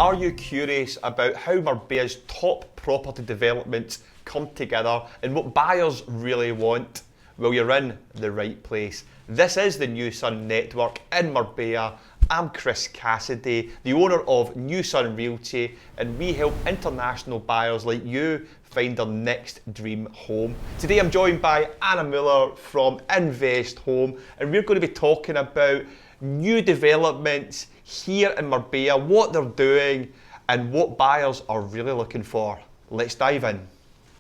Are you curious about how Marbella's top property developments come together and what buyers really want? Well, you're in the right place. This is the NuSun Network in Marbella. I'm Chris Cassidy, the owner of NuSun Realty, and we help international buyers like you find their next dream home. Today I'm joined by Anna Möller from INVESTHOME, and we're going to be talking about new developments here in Marbella, what they're doing, and what buyers are really looking for. Let's dive in.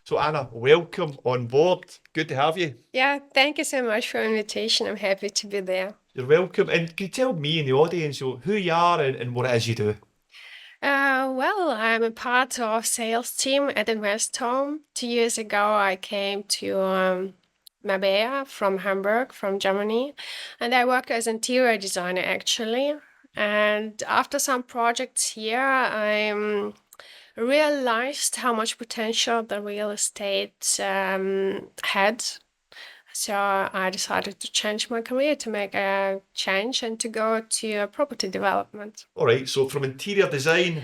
So Anna, welcome on board. Good to have you. Yeah, thank you so much for the invitation. I'm happy to be there. You're welcome. And can you tell me and the audience who you are and what it is you do? Well, I'm a part of sales team at INVESTHOME. 2 years ago, I came to Marbella from Hamburg, from Germany, and I worked as interior designer actually. And after some projects here, I realized how much potential the real estate had. So I decided to change my career, to make a change and to go to property development. All right, so from interior design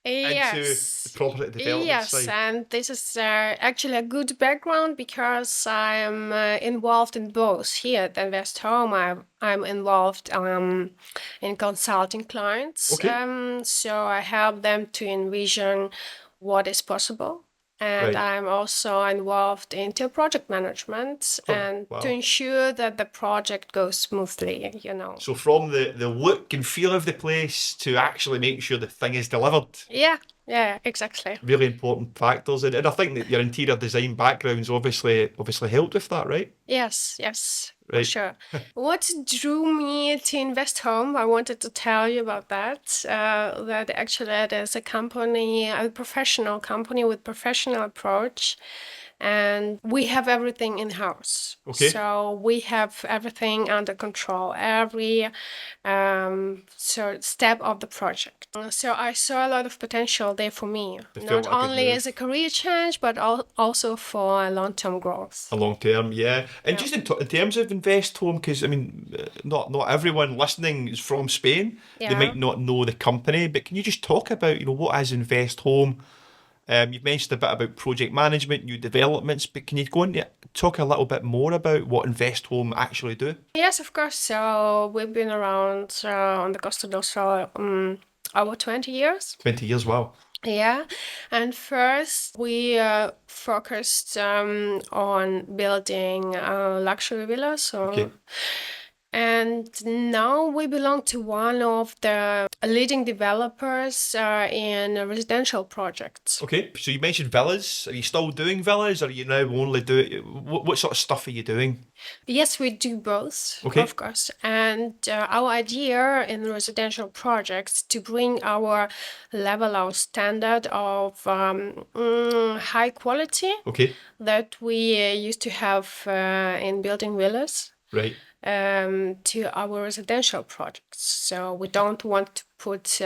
into the property development Yes, side. and this is actually a good background because I am involved in both. Here at INVESTHOME, I'm involved in consulting clients. Okay. So I help them to envision what is possible. And Right. I'm also involved into project management Oh, and wow. to ensure that the project goes smoothly, you know. So from the look and feel of the place to actually make sure the thing is delivered. Yeah, exactly. Really important factors. And I think that your interior design background's obviously helped with that, right? Yes, for Right. sure. What drew me to INVESTHOME, I wanted to tell you about that. That actually it is a company, a professional company with professional approach, and we have everything in-house. Okay. So we have everything under control, every step of the project. So I saw a lot of potential there for me, It felt not like a good only move. as a career change, but also for long-term growth. A long term, yeah. And Yeah. just in terms of INVESTHOME, because I mean, not everyone listening is from Spain. They Yeah. might not know the company, but can you just talk about, what is INVESTHOME? You've mentioned a bit about project management, new developments, but can you go into talk a little bit more about what INVESTHOME actually do? Yes, of course. So we've been around on the Costa del Sol over 20 years. 20 years, wow. Yeah, and first we focused on building luxury villas. Okay. And now we belong to one of the leading developers in residential projects. Okay, so you mentioned villas. Are you still doing villas? Or are you now only doing, what sort of stuff are you doing? Yes, we do both, Okay. of course. And our idea in residential projects to bring our level, our standard of high quality Okay, that we used to have in building villas right. to our residential projects. So we don't want to put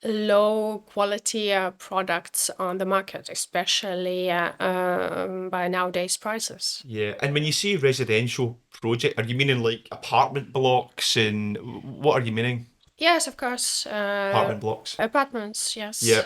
low quality products on the market, especially by nowadays prices. Yeah, and when you say residential project, are you meaning like apartment blocks and what are you meaning? Yes, of course. Apartment blocks. Apartments, yes. Yeah.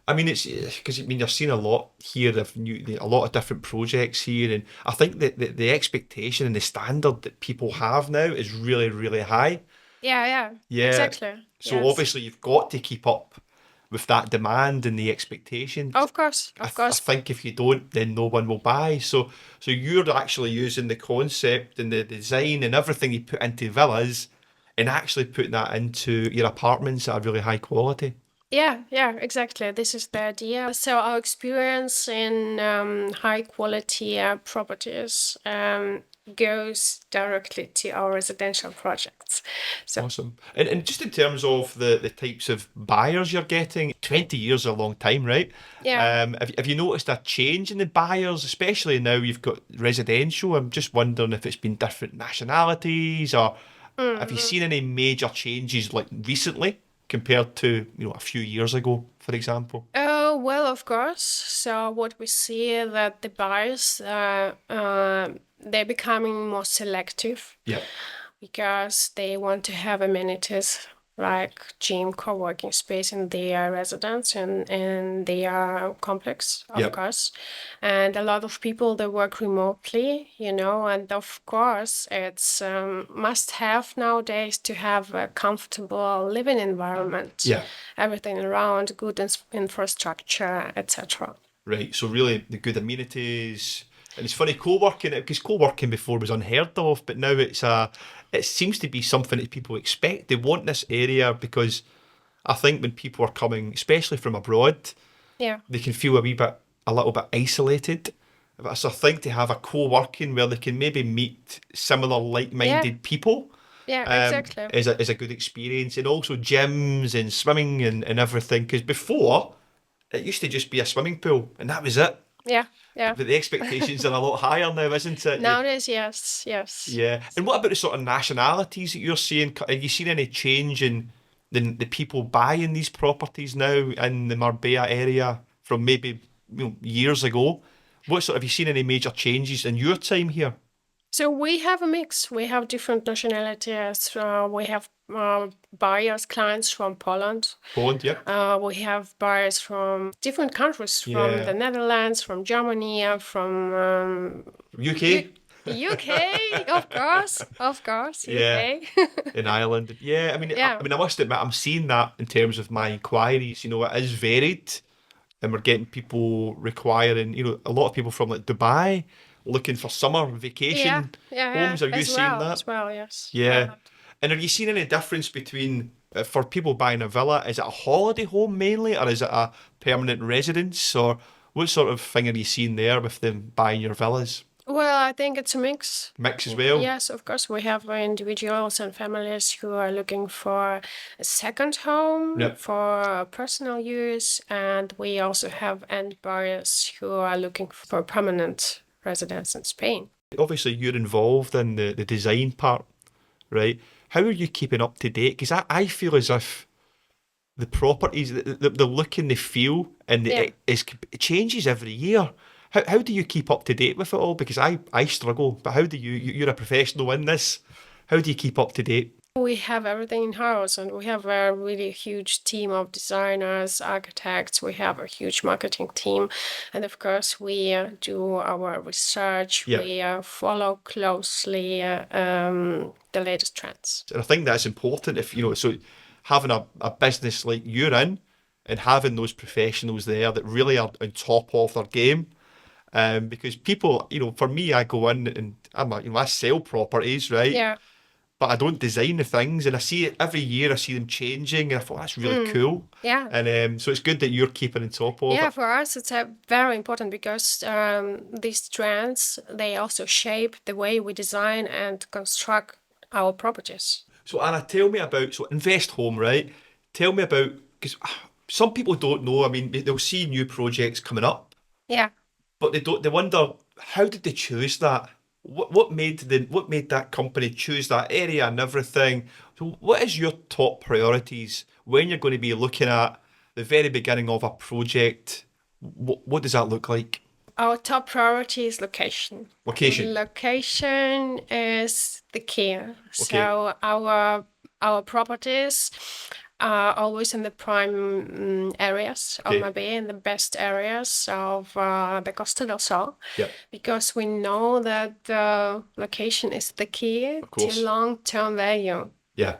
I mean, it's because you're seeing a lot here of a lot of different projects here, and I think that the expectation and the standard that people have now is really, really high. Yeah, Yeah. exactly. So Yes. obviously you've got to keep up with that demand and the expectation. Of course, I of course. think if you don't, then no one will buy. So you're actually using the concept and the design and everything you put into villas, and actually putting that into your apartments that are really high quality. Yeah, exactly. This is the idea. So our experience in high quality properties goes directly to our residential projects. So Awesome. And just in terms of the types of buyers you're getting, 20 years is a long time, right? yeah. Have you noticed a change in the buyers, especially now you've got residential? I'm just wondering if it's been different nationalities or have you seen any major changes like recently compared to, a few years ago, for example? Oh, well, of course. So what we see that the buyers, they're becoming more selective Yeah. because they want to have amenities like gym, co-working space in their residence and in their complex, of course. And a lot of people, they work remotely, and of course it's must have nowadays to have a comfortable living environment. Yeah. Everything around, good infrastructure, etc. Right, so really the good amenities, and it's funny co-working, because co-working before was unheard of, but now it seems to be something that people expect. They want this area because I think when people are coming, especially from abroad, Yeah. they can feel a little bit isolated. So I think to have a co-working where they can maybe meet similar like-minded people. Yeah, exactly. Is a good experience, and also gyms and swimming and everything. Because before, it used to just be a swimming pool, and that was it. Yeah, yeah. But the expectations are a lot higher now, isn't it? Nowadays, yes, yes. Yeah. And what about the sort of nationalities that you're seeing? Have you seen any change in the people buying these properties now in the Marbella area from maybe years ago? Have you seen any major changes in your time here? So we have a mix. We have different nationalities. We have buyers, clients from Poland. Poland, yeah. We have buyers from different countries, from the Netherlands, from Germany, from UK. UK, of course, Yeah. UK. In Ireland. Yeah, I mean, Yeah. I must admit, I'm seeing that in terms of my inquiries. It is varied, and we're getting people requiring, a lot of people from like Dubai looking for summer vacation homes. Are you seeing that? As well, yes. Yeah. And have you seen any difference between, for people buying a villa, is it a holiday home mainly, or is it a permanent residence, or what sort of thing are you seeing there with them buying your villas? Well, I think it's a mix. Mix as well? Yes, of course. We have individuals and families who are looking for a second home for personal use, and we also have end buyers who are looking for permanent residence in Spain. Obviously, you're involved in the design part, right? How are you keeping up to date? Because I feel as if the properties, the look and the feel, and it changes every year. How do you keep up to date with it all? Because I struggle, but how do you're a professional in this, how do you keep up to date? We have everything in house, and we have a really huge team of designers, architects. We have a huge marketing team, and of course we do our research. We follow closely the latest trends. And I think that's important. If so having a business like you're in, and having those professionals there that really are on top of their game. Because people, for me, I go in and I sell properties, right? Yeah. But I don't design the things, and I see it every year. I see them changing, and I thought that's really cool. Yeah. And so it's good that you're keeping on top of it. Yeah, for us it's very important because these trends, they also shape the way we design and construct our properties. So Anna, tell me about INVESTHOME, right? Tell me about, because some people don't know. I mean, they'll see new projects coming up. Yeah. But they wonder, how did they choose that? What made that company choose that area and everything? So what is your top priorities when you're going to be looking at the very beginning of a project? What does that look like? Our top priority is location. Location is the key. Okay. So our properties are always in the prime areas of Marbella, in the best areas of the Costa del Sol, because we know that the location is the key to long-term value. Yeah.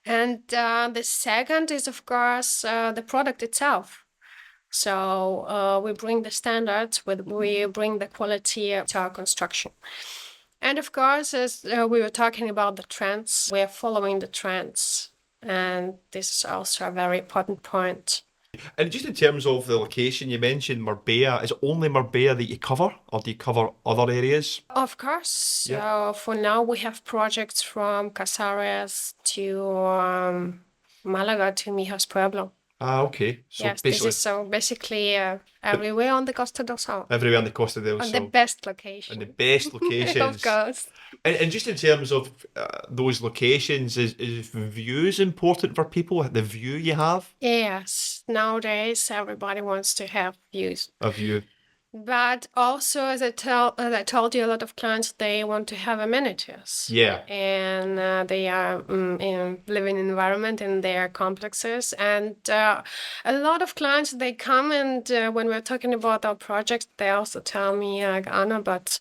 And the second is, of course, the product itself. So we bring the standards, we bring the quality to our construction. And of course, as we were talking about the trends, we are following the trends. And this is also a very important point. And just in terms of the location, you mentioned Marbella. Is it only Marbella that you cover, or do you cover other areas? Of course. So for now, we have projects from Casares to Malaga to Mijas Pueblo. Ah, okay. So yes, basically everywhere on the Costa del Sol. Everywhere on the Costa del Sol. On the best location. And the best locations. Of course. And just in terms of those locations, is views important for people? The view you have? Yes. Nowadays, everybody wants to have views. A view. But also, as I told you, a lot of clients, they want to have amenities. Yeah. And they are in living environment in their complexes. And a lot of clients, they come and when we're talking about our projects, they also tell me, Anna, but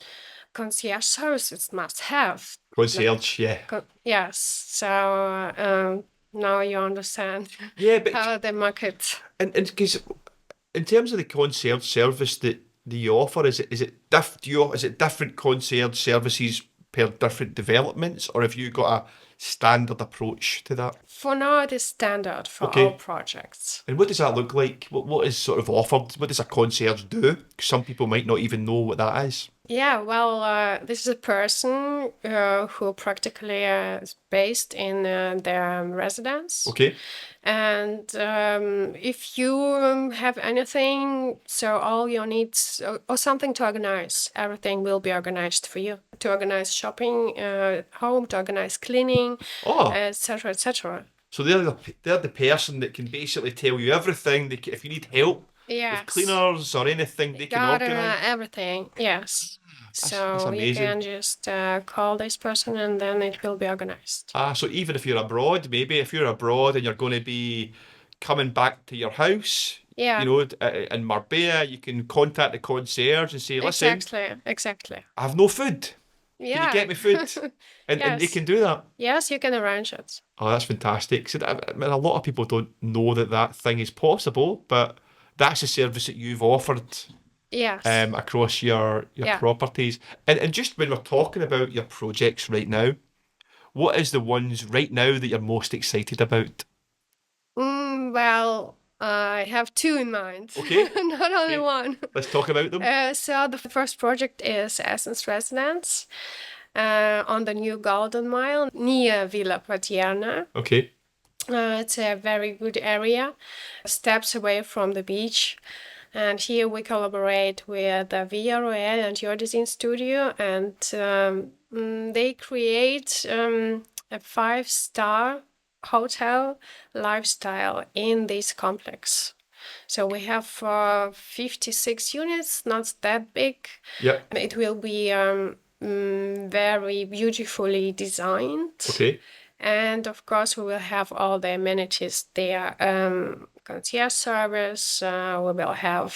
concierge services must have. Concierge, yeah. Yes. So now you understand Yeah, but how the market. and because in terms of the concierge service that you offer, is it different concierge services per different developments, or have you got a standard approach to that? For now, it is standard for all Okay. projects. And what does that look like? What is sort of offered? What does a concierge do? 'Cause some people might not even know what that is. Yeah, well, this is a person who practically is based in their residence. Okay. And if you have anything, so all your needs or something to organize, everything will be organized for you. To organize shopping, home, to organize cleaning, Oh, etc., etc. so they're the person that can basically tell you everything. If you need help with Yes. cleaners or anything, they can Garden, organise. everything. Yes. That's So you amazing. can just call this person and then it will be organized. So even if you're abroad, maybe if you're abroad and you're going to be coming back to your house, Yeah. you know, in Marbella, you can contact the concierge and say, listen, Exactly. I have no food. Can Yeah. you get me food? And they Yes. can do that. Yes, you can arrange it. Oh, that's fantastic. So I mean, a lot of people don't know that thing is possible, but that's a service that you've offered Yes. across your Yeah. properties. And just when we're talking about your projects right now, what is the ones right now that you're most excited about? Well, I have two in mind. Okay. Not only Okay. one. Let's talk about them. So the first project is Essence Residence on the new Golden Mile near Villa Paterna. Okay. It's a very good area, steps away from the beach. And here we collaborate with Via Royale and your design studio, and they create a 5-star hotel lifestyle in this complex. So we have 56 units, not that big. Yeah. It will be very beautifully designed. Okay. And of course, we will have all the amenities there. Concierge service, we will have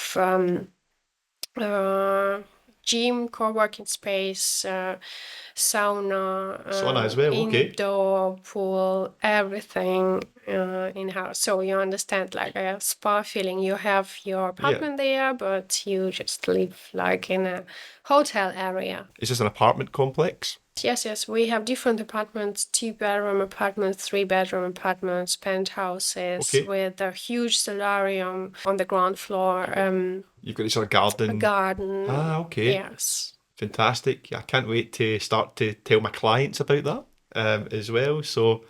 gym, co-working space, sauna, Sauna as well, okay. indoor pool, everything in-house. So you understand, like a spa feeling. You have your apartment there, but you just live like in a hotel area. Is this an apartment complex? Yes. We have different apartments, 2-bedroom apartments, 3-bedroom apartments, penthouses with a huge solarium on the ground floor. You've got this sort of garden. A garden. Ah, okay. Yes. Fantastic. I can't wait to start to tell my clients about that as well. So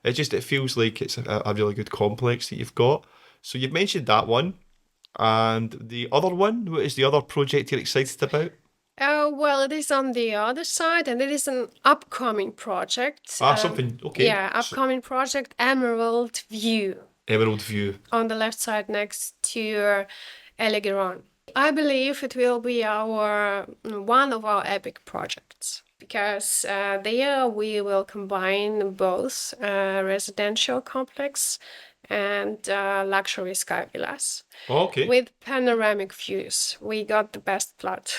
it feels like it's a really good complex that you've got. So you've mentioned that one. And the other one, what is the other project you're excited about? Well, it is on the other side, and it is an upcoming project. Something, okay. Yeah, upcoming project, Emerald View. Emerald View. On the left side next to Elegeron. I believe it will be one of our epic projects, because there we will combine both residential complex and luxury sky villas. Okay. With panoramic views. We got the best plot.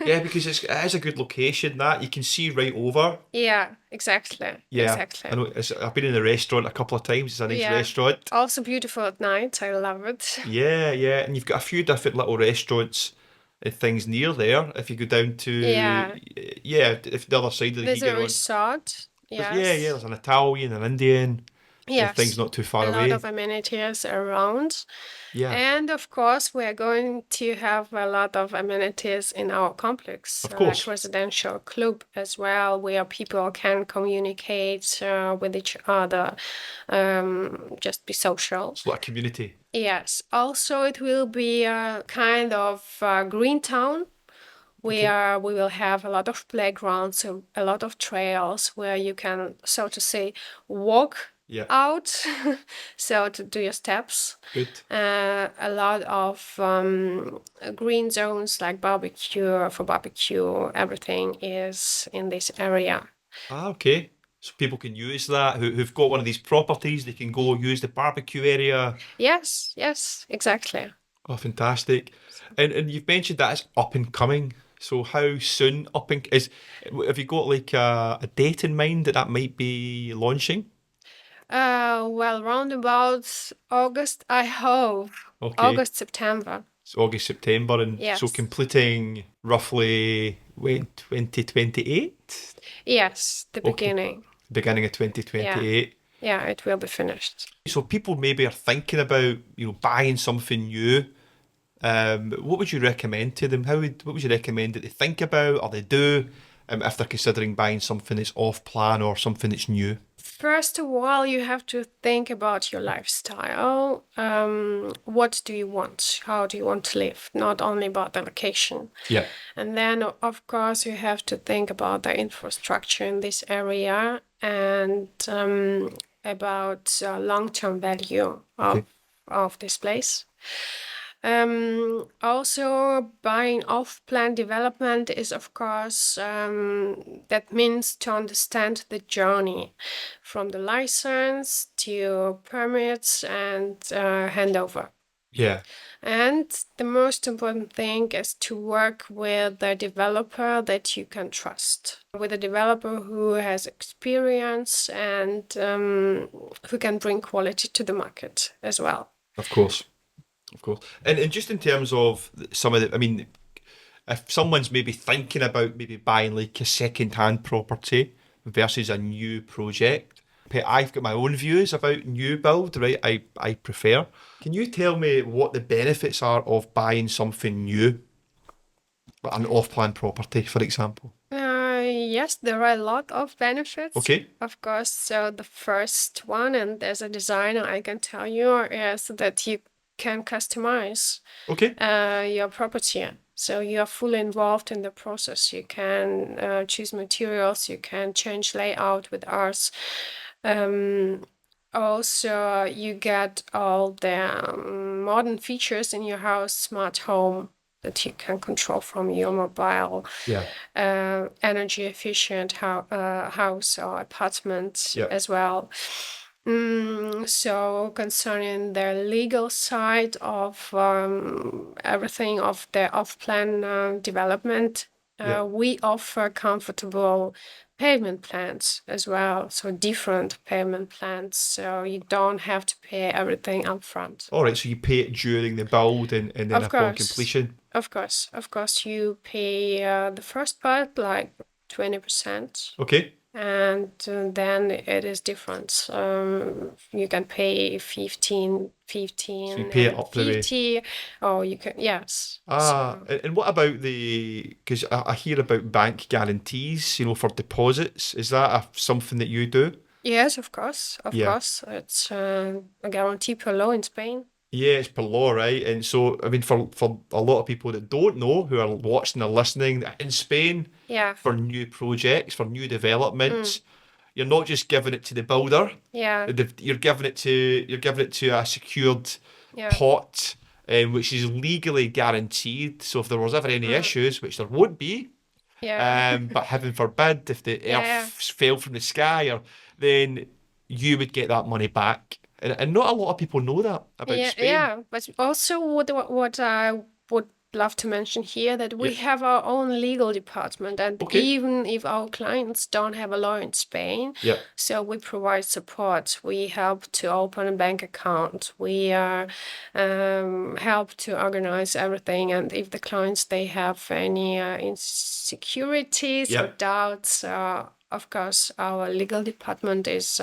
Yeah, because it is a good location that you can see right over. Yeah, exactly. Yeah, exactly. I know. I've been in the restaurant a couple of times. It's a nice restaurant. Also beautiful at night. I love it. Yeah, and you've got a few different little restaurants and things near there. If you go down to if the other side of the There's a Giga resort. Yes. Yeah, there's an Italian, an Indian. Yes. Things not too far away. A lot of amenities around. Yeah. And of course, we are going to have a lot of amenities in our complex. Of course. Like residential club as well, where people can communicate with each other, just be social. It's like a community. Yes. Also, it will be a kind of green town. We will have a lot of playgrounds, a lot of trails where you can, so to say, walk Yeah. out, so to do your steps. Good. A lot of green zones like barbecue, for barbecue, everything is in this area. Okay. So people can use that who've got one of these properties. They can go use the barbecue area. Yes, yes, exactly. Oh, fantastic! And you've mentioned that it's up and coming. So how soon up and is? Have you got like a date in mind that might be launching? Well, round about August, I hope. Okay. August, September. It's August, September, and so Yes. completing roughly when 2028. Yes, the Okay, beginning. beginning of Yeah. 2028. Yeah, it will be finished. So people maybe are thinking about buying something new. What would you recommend to them? What would you recommend that they think about or they do if they're considering buying something that's off plan or something that's new? First of all, you have to think about your lifestyle. What do you want? How do you want to live? Not only about the location. Yeah, And then, of course, you have to think about the infrastructure in this area and about long-term value okay, of this place. Also, buying off-plan development is, of course, that means to understand the journey from the license to permits and handover. yeah, And the most important thing is to work with a developer that you can trust, with a developer who has experience and who can bring quality to the market as well. of course, of course. And just in terms of some of the, I mean, if someone's maybe thinking about maybe buying like a second-hand property versus a new project, I've got my own views about new build, right? I prefer. Can you tell me what the benefits are of buying something new, like an off-plan property, for example? Yes, there are a lot of benefits, Okay, of course. So the first one, and as a designer, I can tell you, is that you can customize okay, your property. So you are fully involved in the process. You can choose materials, you can change layout with ours. Also, you get all the modern features in your house, smart home that you can control from your mobile, yeah, energy efficient house or apartment yeah, as well. So concerning the legal side of everything of the off-plan development, yeah. we offer comfortable payment plans as well. So different payment plans, so you don't have to pay everything upfront. All right, so you pay it during the build and then Of upon course, completion. of course, you pay the first part like 20%. Okay, And then it is different. You can pay 15, so you 15 pay it and up the way. 50, or you can, yes. Ah, So, and what about because I hear about bank guarantees, for deposits. Is that something that you do? yes, of course, of Yeah. course. It's a guarantee per law in Spain. Yeah, it's per law, right? And so, I mean, for a lot of people that don't know, who are watching or listening, in Spain, Yeah, for new projects, for new mm, developments, you're not just giving it to the builder. yeah, You're giving it to a secured yeah, pot, which is legally guaranteed. So if there was ever any mm, issues, which there won't be, yeah, but heaven forbid, if the yeah, earth yeah. fell from the sky, then you would get that money back. And not a lot of people know that about Yeah, Spain. yeah, but also what I would love to mention here that Yeah. we have our own legal department, and Okay. even if our clients don't have a lawyer in Spain, Yeah. so we provide support. We help to open a bank account. We help to organize everything, and if the clients they have any insecurities or Yeah. doubts, of course, our legal department is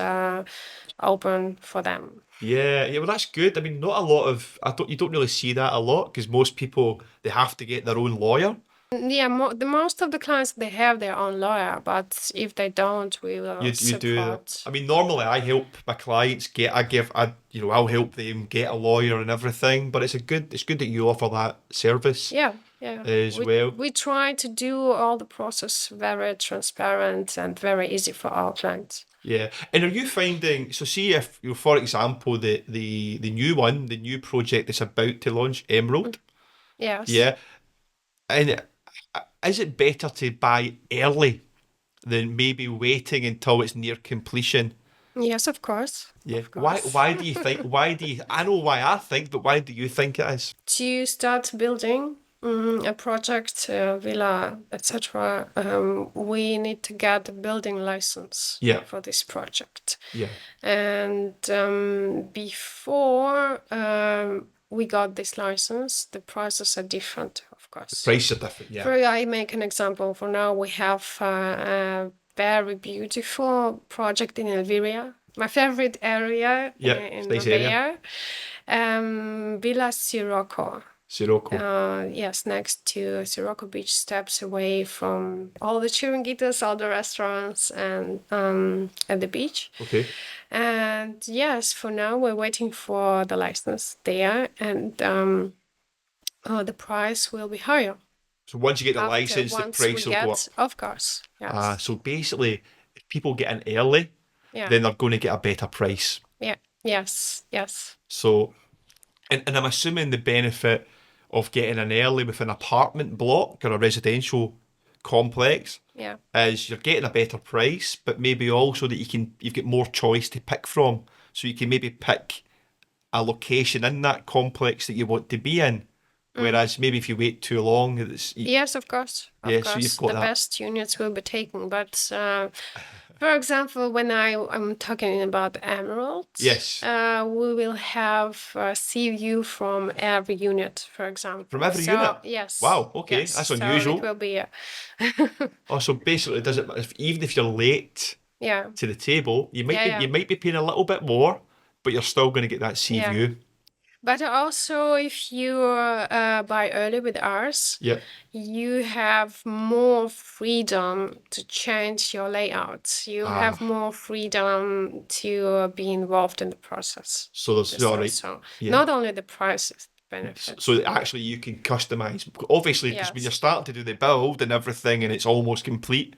open for them. Yeah, yeah, well, that's good. I mean, not a lot of you don't really see that a lot because most people they have to get their own lawyer. Yeah, the most of the clients they have their own lawyer, but if they don't, we will You do. support. I mean, normally I help my clients get. I'll help them get a lawyer and everything. But it's good that you offer that service. Yeah, Yeah. as well. We try to do all the process very transparent and very easy for our clients. Yeah. And are you finding, so see if, for example, the new one, the new project that's about to launch, Emerald, Yes. yeah, and is it better to buy early than maybe waiting until it's near completion? Yes, of course. Yeah. Of Why course. why do you think, I know why I think, but why do you think it is? To start building a project, villa, etc., we need to get a building license Yeah. for this project. Yeah. And before we got this license, the prices are different, of course. Prices are different, yeah. I make an example. For now, we have a very beautiful project in Elviria, my favorite area Yeah, in nice area. Marbella. Villa Sirocco. Sirocco. Yes, next to Sirocco Beach, steps away from all the chiringuitos, all the restaurants, and at the beach. Okay. And yes, for now we're waiting for the license there, and the price will be higher. So once you get the license, the Once we price will go up. get, of course. Yes. So basically, if people get in early, Yeah. then they're going to get a better price. Yeah. Yes. Yes. So, and I'm assuming the benefit of getting in early with an apartment block or a residential complex Yeah. is you're getting a better price, but maybe also that you've got more choice to pick from. So you can maybe pick a location in that complex that you want to be in. Whereas maybe if you wait too long, Yes, of course. Yeah, so you've got the that. best units will be taken. But for example, when I'm talking about Emerald, Yes. we will have a sea view from every unit, for example. From every unit? Yes. Wow, okay, yes. that's So unusual. it will be Oh, so basically, does it even if you're late yeah. to the table, you might Yeah, you might be paying a little bit more, but you're still going to get that sea Yeah. view. But also, if you buy early with ours, Yeah. you have more freedom to change your layout. You have more freedom to be involved in the process. So there's This all right. also. Yeah. Not only the prices, benefits. So actually, you can customize. Obviously, because when Yes. you're starting to do the build and everything, and it's almost complete,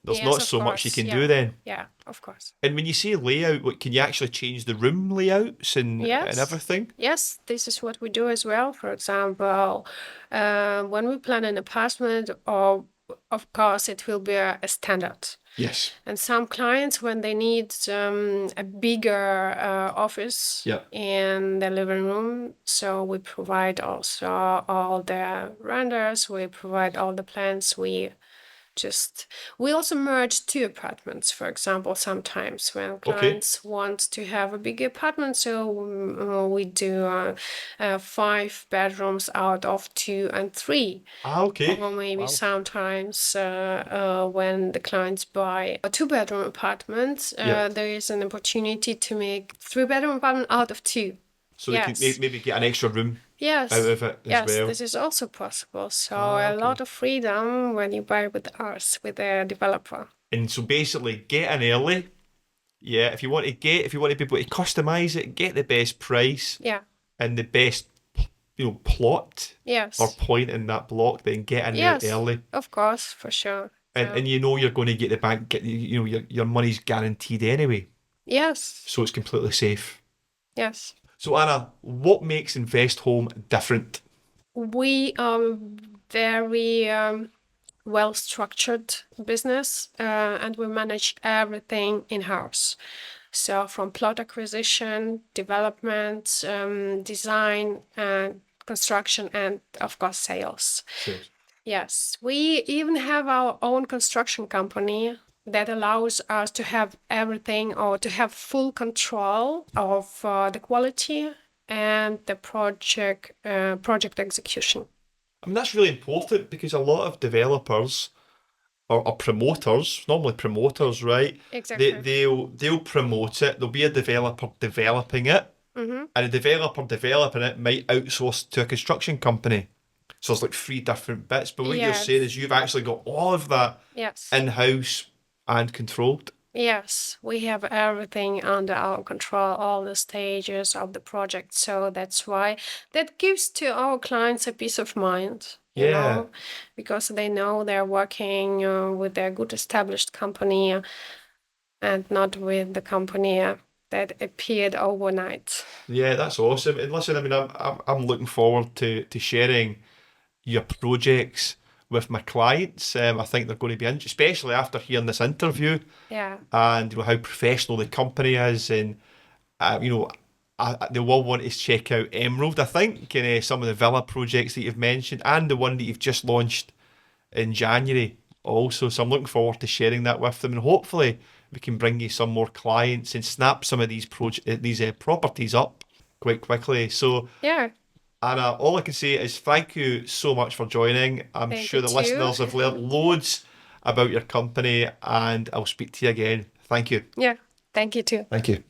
there's Yes, not of so much you course, can yeah. do then. Yeah, of course. And when you say layout, what, can you actually change the room layouts and Yes. everything? Yes, this is what we do as well. For example, when we plan an apartment, or of course, it will be a standard. Yes. And some clients, when they need a bigger office Yeah. in the living room, so we provide also all the renders, we provide all the plans. We also merge two apartments, for example, sometimes when clients want to have a big apartment, so we do 5 bedrooms out of 2 and 3. Okay. Or maybe Wow. sometimes when the clients buy a 2-bedroom apartment, Yeah. there is an opportunity to make 3-bedroom apartment out of 2. So they can maybe get an extra room Yes. out of it as well. This is also possible. So Ah, a lot of freedom when you buy with us, with a developer. And so basically, get in early. Yeah, if you want to be able to customize it, get the best price Yeah. and the best, plot Yes. or point in that block, then get in there Yes. early. Of course, for sure. And you know you're going to get the bank, your money's guaranteed anyway. Yes. So it's completely safe. Yes. So Anna, what makes InvestHome different? We are very well-structured business, and we manage everything in-house. So from plot acquisition, development, design, construction, and of course sales. Sales. Yes, we even have our own construction company that allows us to have everything, or to have full control of the quality and the project execution. I mean, that's really important because a lot of developers or promoters, normally promoters, right? Exactly. They'll promote it. There'll be a developer developing it, and a developer developing it might outsource to a construction company. So it's like 3 different bits. But what you're Yes. saying is you've actually got all of that Yes. in-house and controlled. Yes, we have everything under our control, all the stages of the project. So that's why that gives to our clients a peace of mind, you Yeah. know, because they know they're working with their good established company and not with the company that appeared overnight. Yeah, that's awesome. And listen, I mean, I'm looking forward to sharing your projects with my clients. I think they're going to be especially after hearing this interview Yeah. and how professional the company is, and you know, they will want to check out Emerald. I think some of the villa projects that you've mentioned, and the one that you've just launched in January also. So I'm looking forward to sharing that with them, and hopefully we can bring you some more clients and snap some of these properties up quite quickly. So Yeah. Anna, all I can say is thank you so much for joining. I'm Thank sure you the too. listeners have learnt loads about your company, and I'll speak to you again. Thank you. Yeah. Thank you too. Thank you.